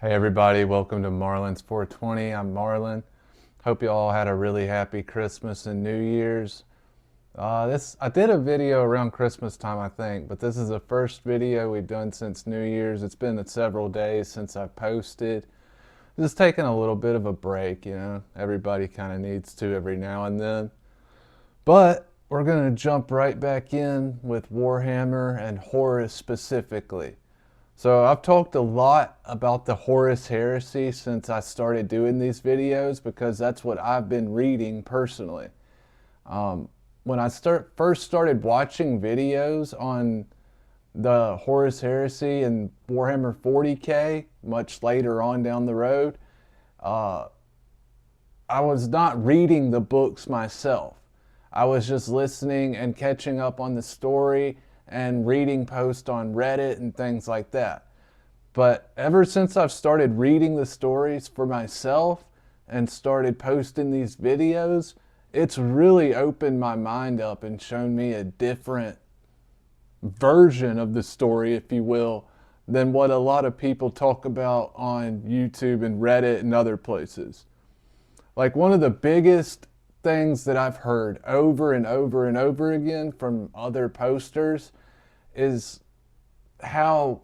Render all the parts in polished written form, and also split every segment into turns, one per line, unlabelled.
Hey everybody, welcome to Marlin's 420. I'm Marlin. Hope you all had a really happy Christmas and New Year's. I did a video around Christmas time, I think, but this is the first video we've done since New Year's. It's been several days since I've posted. Just taking a little bit of a break, you know. Everybody kind of needs to every now and then. But we're going to jump right back in with Warhammer and Horus specifically. So I've talked a lot about the Horus heresy since I started doing these videos because that's what I've been reading personally. When I first started watching videos on the Horus heresy and Warhammer 40K, much later on down the road, I was not reading the books myself. I was just listening and catching up on the story and reading posts on Reddit and things like that. But ever since I've started reading the stories for myself and started posting these videos, it's really opened my mind up and shown me a different version of the story, if you will, than what a lot of people talk about on YouTube and Reddit and other places. Like, one of the biggest things that I've heard over and over and over again from other posters is how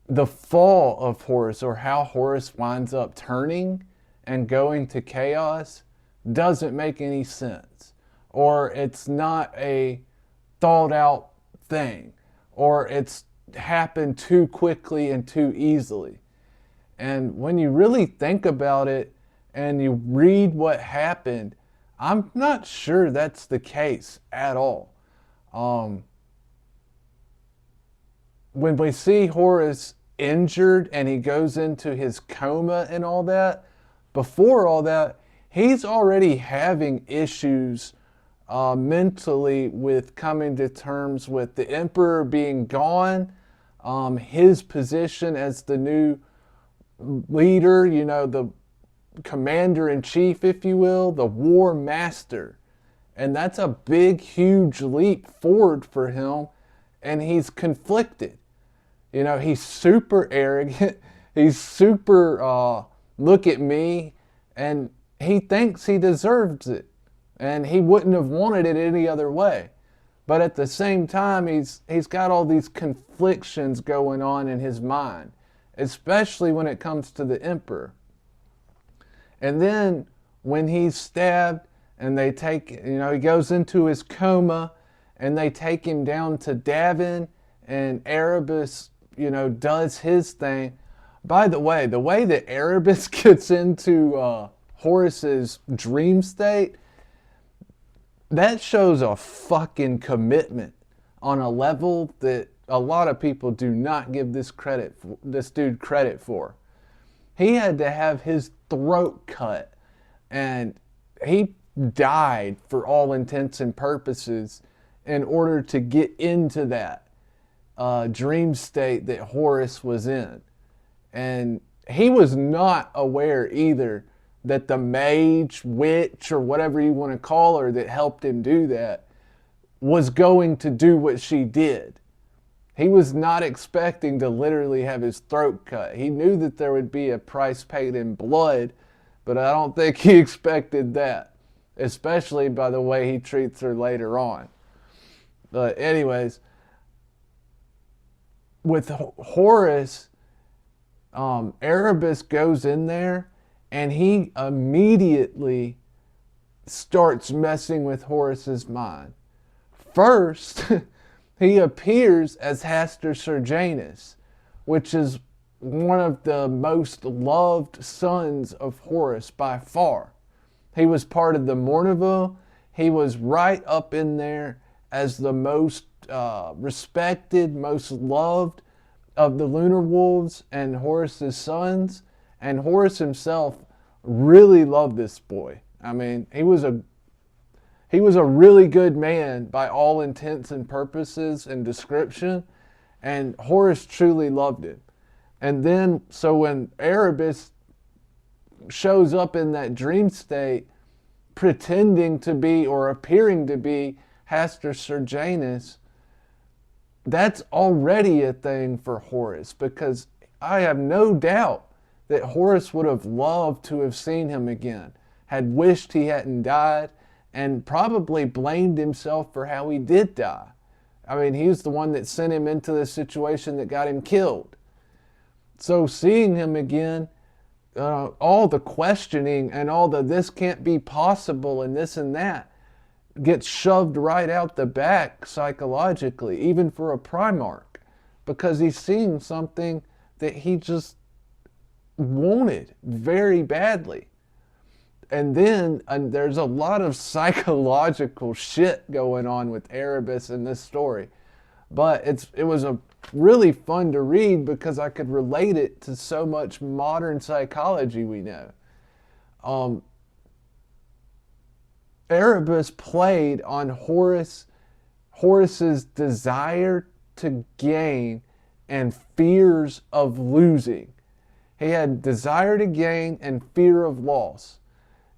the fall of Horus, or how Horus winds up turning and going to chaos, doesn't make any sense. Or it's not a thought out thing. Or it's happened too quickly and too easily. And when you really think about it and you read what happened, I'm not sure that's the case at all. When we see Horus injured and he goes into his coma and all that, before all that, he's already having issues mentally with coming to terms with the Emperor being gone, his position as the new leader, you know, the commander-in-chief, if you will, the war master. And that's a big, huge leap forward for him, and he's conflicted. You know, he's super arrogant. He's super, look at me, and he thinks he deserves it. And he wouldn't have wanted it any other way. But at the same time, he's got all these conflictions going on in his mind, especially when it comes to the Emperor. And then when he's stabbed and they take, you know, he goes into his coma and they take him down to Davin, and Erebus, you know, does his thing. By the way that Erebus gets into Horus's dream state, that shows a fucking commitment on a level that a lot of people do not give this dude credit for. He had to have his throat cut, and he died for all intents and purposes in order to get into that dream state that Horus was in. And he was not aware either that the mage, witch, or whatever you want to call her that helped him do that was going to do what she did. He was not expecting to literally have his throat cut. He knew that there would be a price paid in blood, but I don't think he expected that, especially by the way he treats her later on. But anyways, with Horus, Erebus goes in there and he immediately starts messing with Horus's mind. First, he appears as Hastur Serjanus, which is one of the most loved sons of Horus by far. He was part of the Mournival. He was right up in there as the most respected, most loved of the Lunar Wolves and Horus's sons. And Horus himself really loved this boy. I mean, he was a really good man by all intents and purposes and description, and Horus truly loved him. And then, so when Erebus shows up in that dream state, pretending to be or appearing to be Hastur Serjanus, that's already a thing for Horus, because I have no doubt that Horus would have loved to have seen him again, had wished he hadn't died, and probably blamed himself for how he did die. I mean, he's the one that sent him into this situation that got him killed. So seeing him again, all the questioning and all the this can't be possible and this and that gets shoved right out the back psychologically, even for a Primarch, because he's seeing something that he just wanted very badly. And then there's a lot of psychological shit going on with Erebus in this story. But it was a really fun to read because I could relate it to so much modern psychology we know. Erebus played on Horus's desire to gain and fears of losing. He had desire to gain and fear of loss.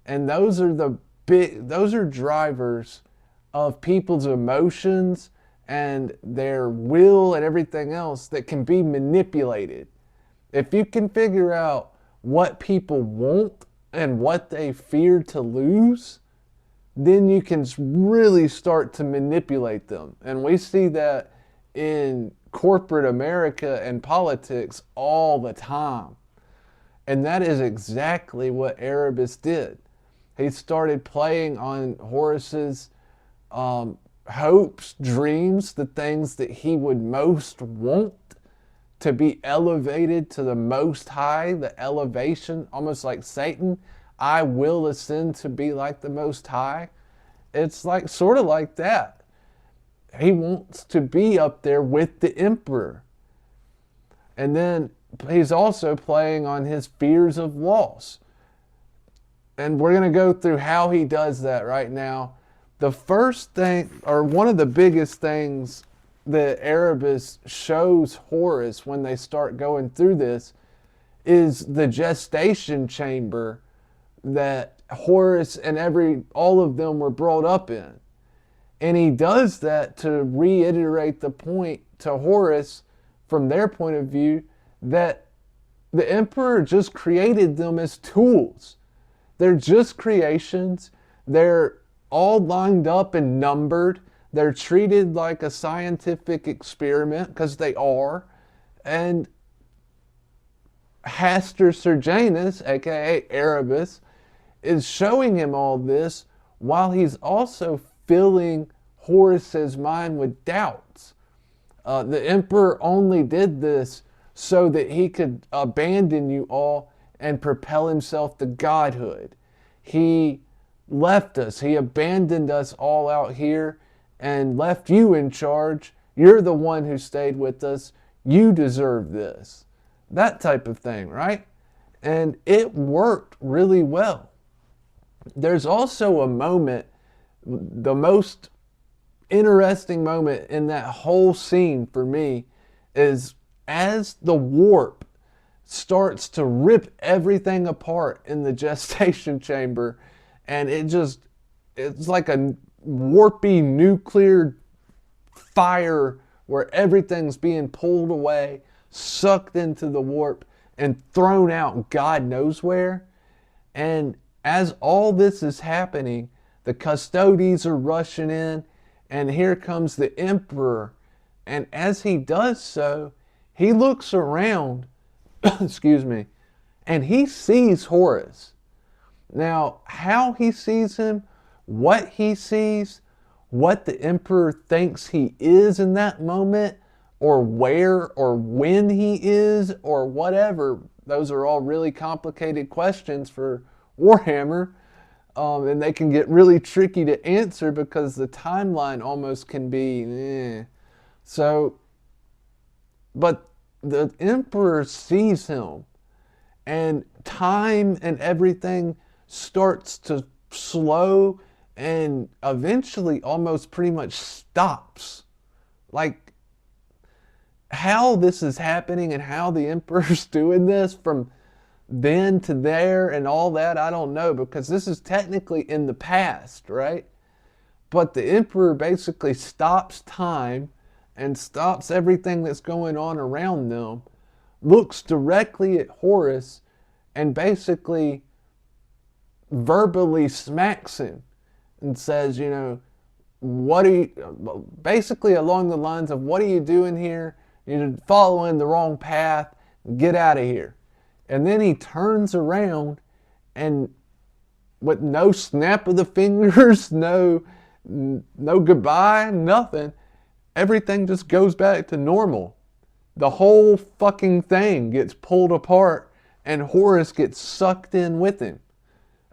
And those are drivers of people's emotions and their will and everything else that can be manipulated. If you can figure out what people want and what they fear to lose, then you can really start to manipulate them. And we see that in corporate America and politics all the time. And that is exactly what Erebus did. He started playing on Horus's hopes, dreams, the things that he would most want to be elevated to the most high, the elevation, almost like Satan. I will ascend to be like the Most High. It's like sort of like that. He wants to be up there with the Emperor. And then he's also playing on his fears of loss. And we're going to go through how he does that right now. The first thing, or one of the biggest things that Erebus shows Horus when they start going through this is the gestation chamber that Horus and all of them were brought up in. And he does that to reiterate the point to Horus from their point of view that the Emperor just created them as tools. They're just creations. They're all lined up and numbered. They're treated like a scientific experiment because they are. And Hastur Serjanus, aka Erebus, is showing him all this while he's also filling Horus's mind with doubts. The Emperor only did this so that he could abandon you all and propel himself to godhood. He left us. He abandoned us all out here and left you in charge. You're the one who stayed with us. You deserve this. That type of thing, right? And it worked really well. There's also a moment, the most interesting moment in that whole scene for me is as the warp starts to rip everything apart in the gestation chamber, and it's like a warpy nuclear fire where everything's being pulled away, sucked into the warp, and thrown out God knows where. And as all this is happening, the custodies are rushing in, and here comes the Emperor. And as he does so, he looks around, excuse me, and he sees Horus. Now, how he sees him, what he sees, what the Emperor thinks he is in that moment, or where or when he is, or whatever, those are all really complicated questions for Warhammer, and they can get really tricky to answer because the timeline almost can be So, but the Emperor sees him, and time and everything starts to slow and eventually almost pretty much stops. Like how this is happening and how the Emperor's doing this from then to there and all that, I don't know, because this is technically in the past, right? But the Emperor basically stops time and stops everything that's going on around them, looks directly at Horus, and basically verbally smacks him and says, you know, what are you, basically along the lines of, what are you doing here? You're following the wrong path. Get out of here. And then he turns around and with no snap of the fingers, no goodbye, nothing, everything just goes back to normal. The whole fucking thing gets pulled apart and Horus gets sucked in with him,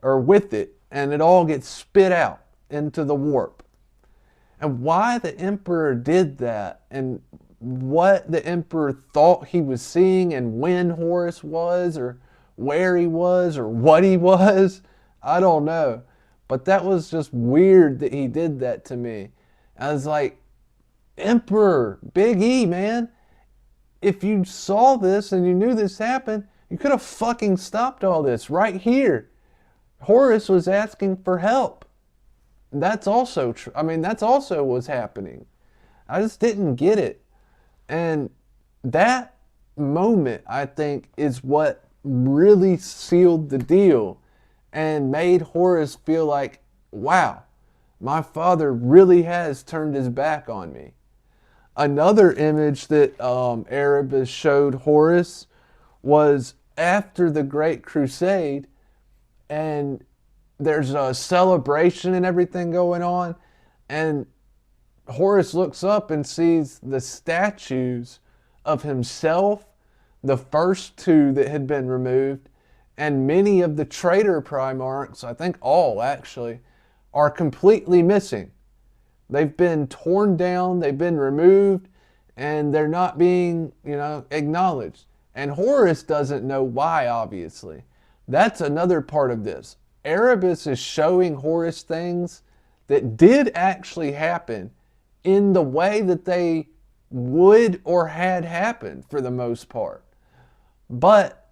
or with it, and it all gets spit out into the warp. And why the Emperor did that, and what the Emperor thought he was seeing, and when Horus was, or where he was, or what he was, I don't know. But that was just weird that he did that to me. I was like, Emperor, Big E, man, if you saw this and you knew this happened, you could have fucking stopped all this right here. Horus was asking for help. That's also true. I mean, that's also was happening. I just didn't get it. And that moment, I think, is what really sealed the deal and made Horus feel like, wow, my father really has turned his back on me. Another image that Erebus showed Horus was after the Great Crusade, and there's a celebration and everything going on, and Horus looks up and sees the statues of himself, the first two that had been removed, and many of the traitor Primarchs, I think all actually, are completely missing. They've been torn down, they've been removed, and they're not being, acknowledged. And Horus doesn't know why, obviously. That's another part of this. Erebus is showing Horus things that did actually happen in the way that they would or had happened for the most part. But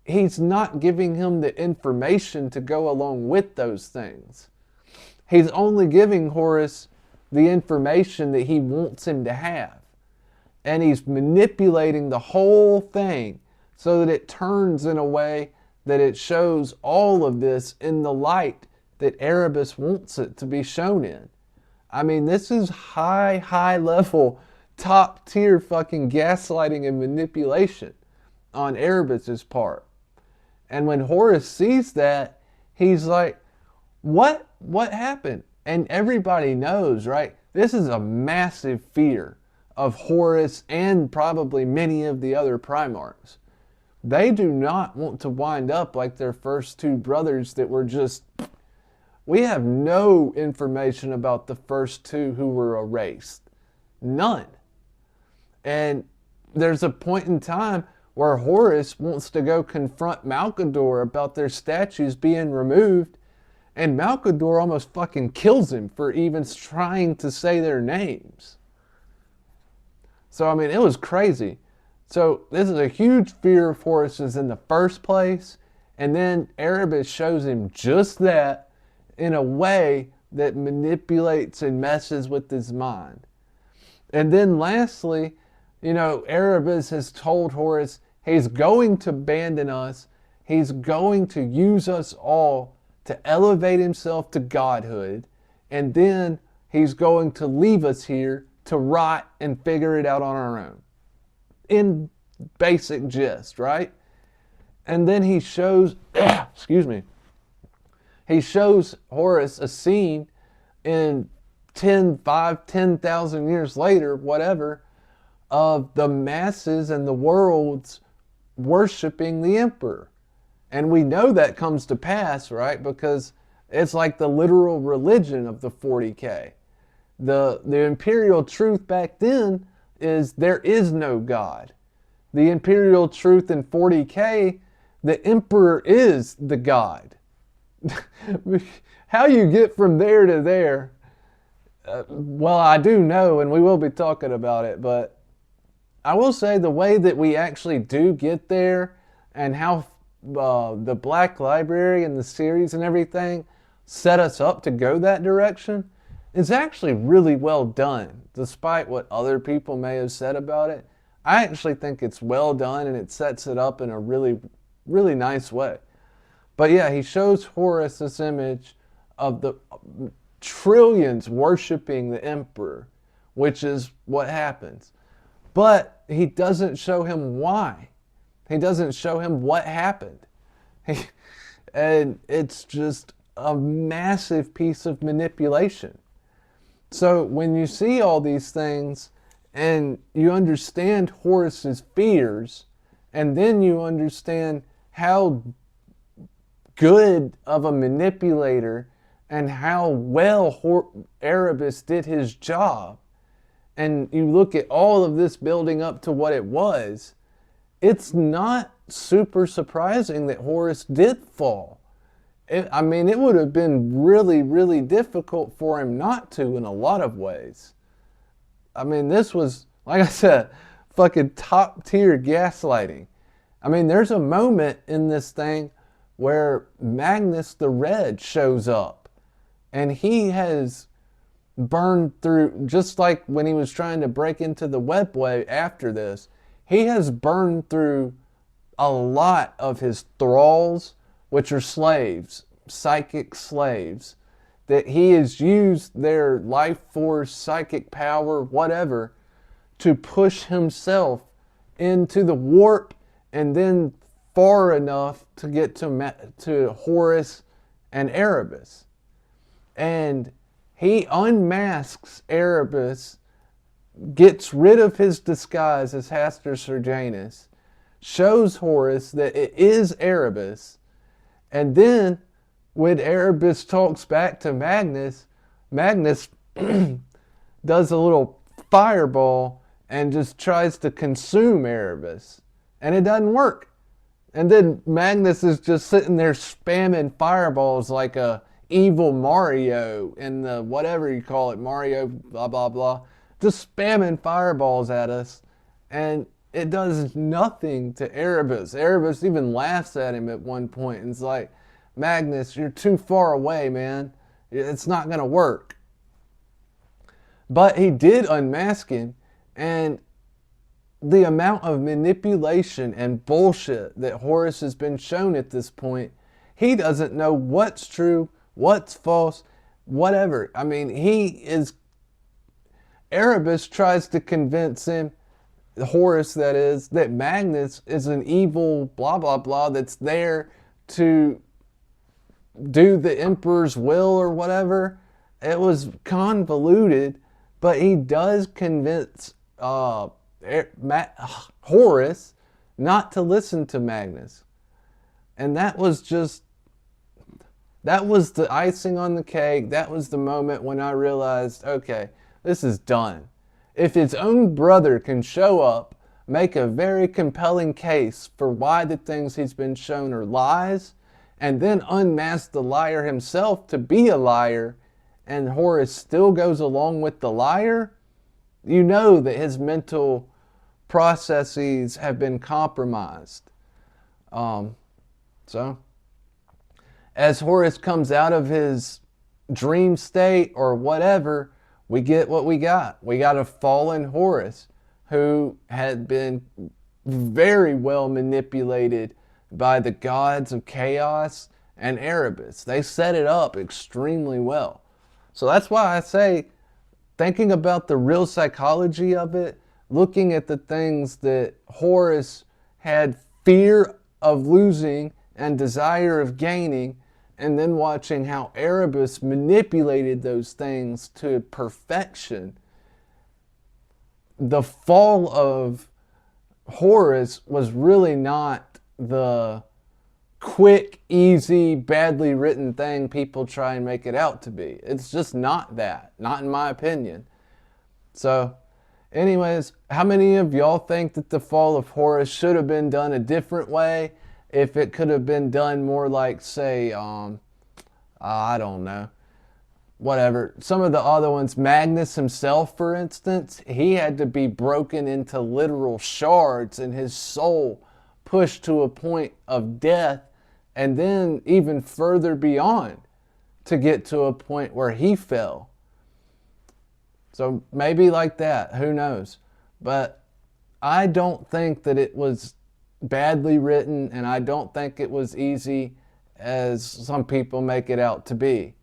he's not giving him the information to go along with those things. He's only giving Horus the information that he wants him to have. And he's manipulating the whole thing so that it turns in a way that it shows all of this in the light that Erebus wants it to be shown in. I mean, this is high level, top tier fucking gaslighting and manipulation on Erebus's part. And when Horus sees that, he's like, what happened? And everybody knows, right? This is a massive fear of Horus and probably many of the other Primarchs. They do not want to wind up like their first two brothers that were just... We have no information about the first two who were erased. None. And there's a point in time where Horus wants to go confront Malcador about their statues being removed, and Malcador almost fucking kills him for even trying to say their names. So, I mean, it was crazy. So, this is a huge fear of Horus's in the first place, and then Erebus shows him just that in a way that manipulates and messes with his mind. And then lastly, Erebus has told Horus he's going to abandon us. He's going to use us all to elevate himself to godhood. And then he's going to leave us here to rot and figure it out on our own. In basic gist, right? And then he shows, he shows Horus a scene in 10,000 years later, whatever, of the masses and the worlds worshiping the Emperor. And we know that comes to pass, right? Because it's like the literal religion of the 40K. The imperial truth back then is there is no God. The imperial truth in 40K, the Emperor is the God. How you get from there to there, well, I do know, and we will be talking about it, but I will say the way that we actually do get there and how the Black Library and the series and everything set us up to go that direction is actually really well done, despite what other people may have said about it. I actually think it's well done and it sets it up in a really really nice way. But yeah, he shows Horus this image of the trillions worshiping the emperor, which is what happens. But he doesn't show him why. He doesn't show him what happened. And it's just a massive piece of manipulation. So when you see all these things and you understand Horus's fears, and then you understand how good of a manipulator and how well Erebus did his job, and you look at all of this building up to what it was, it's not super surprising that Horus did fall. It would have been really, really difficult for him not to in a lot of ways. This was, like I said, fucking top tier gaslighting. There's a moment in this thing where Magnus the Red shows up, and he has burned through, just like when he was trying to break into the webway after this, he has burned through a lot of his thralls, which are slaves, psychic slaves, that he has used their life force, psychic power, whatever, to push himself into the warp and then far enough to get to Horus and Erebus. And he unmasks Erebus, gets rid of his disguise as Hastur Serjanus, shows Horus that it is Erebus, and then when Erebus talks back to Magnus, Magnus does a little fireball and just tries to consume Erebus, and it doesn't work. And then Magnus is just sitting there spamming fireballs like a evil Mario in the whatever you call it, Mario blah blah blah, just spamming fireballs at us, and it does nothing to Erebus. Erebus even laughs at him at one point and is like, Magnus, you're too far away, man. It's not going to work. But he did unmask him, and the amount of manipulation and bullshit that Horus has been shown at this point, he doesn't know what's true, what's false, whatever. Erebus tries to convince him, Horus that is, that Magnus is an evil blah blah blah that's there to do the emperor's will or whatever. It was convoluted, but he does convince Horus not to listen to Magnus. And that was the icing on the cake. That was the moment when I realized, okay, this is done. If his own brother can show up, make a very compelling case for why the things he's been shown are lies, and then unmask the liar himself to be a liar, and Horus still goes along with the liar, you know that his mental processes have been compromised. So, as Horus comes out of his dream state or whatever, we get what we got. We got a fallen Horus who had been very well manipulated by the gods of chaos and Erebus. They set it up extremely well. So that's why I say, thinking about the real psychology of it, looking at the things that Horus had fear of losing and desire of gaining, and then watching how Erebus manipulated those things to perfection, the fall of Horus was really not the quick, easy, badly written thing people try and make it out to be. It's just not that, not in my opinion. So, anyways, how many of y'all think that the fall of Horus should have been done a different way? If it could have been done more like, say, I don't know, whatever. Some of the other ones, Magnus himself, for instance, he had to be broken into literal shards and his soul pushed to a point of death and then even further beyond to get to a point where he fell. So maybe like that, who knows? But I don't think that it was badly written, and I don't think it was easy as some people make it out to be.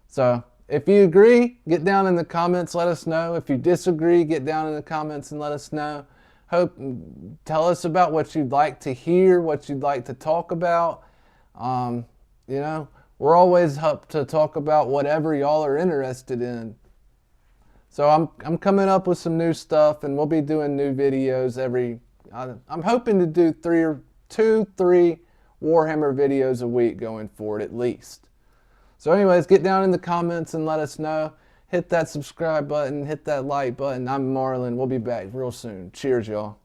So if you agree, get down in the comments, let us know. If you disagree, get down in the comments and let us know. Tell us about what you'd like to hear, what you'd like to talk about. You know, we're always up to talk about whatever y'all are interested in. So I'm coming up with some new stuff, and we'll be doing new videos every. I'm hoping to do 3 Warhammer videos a week going forward at least. So anyways, get down in the comments and let us know. Hit that subscribe button, hit that like button. I'm Marlon. We'll be back real soon. Cheers, y'all.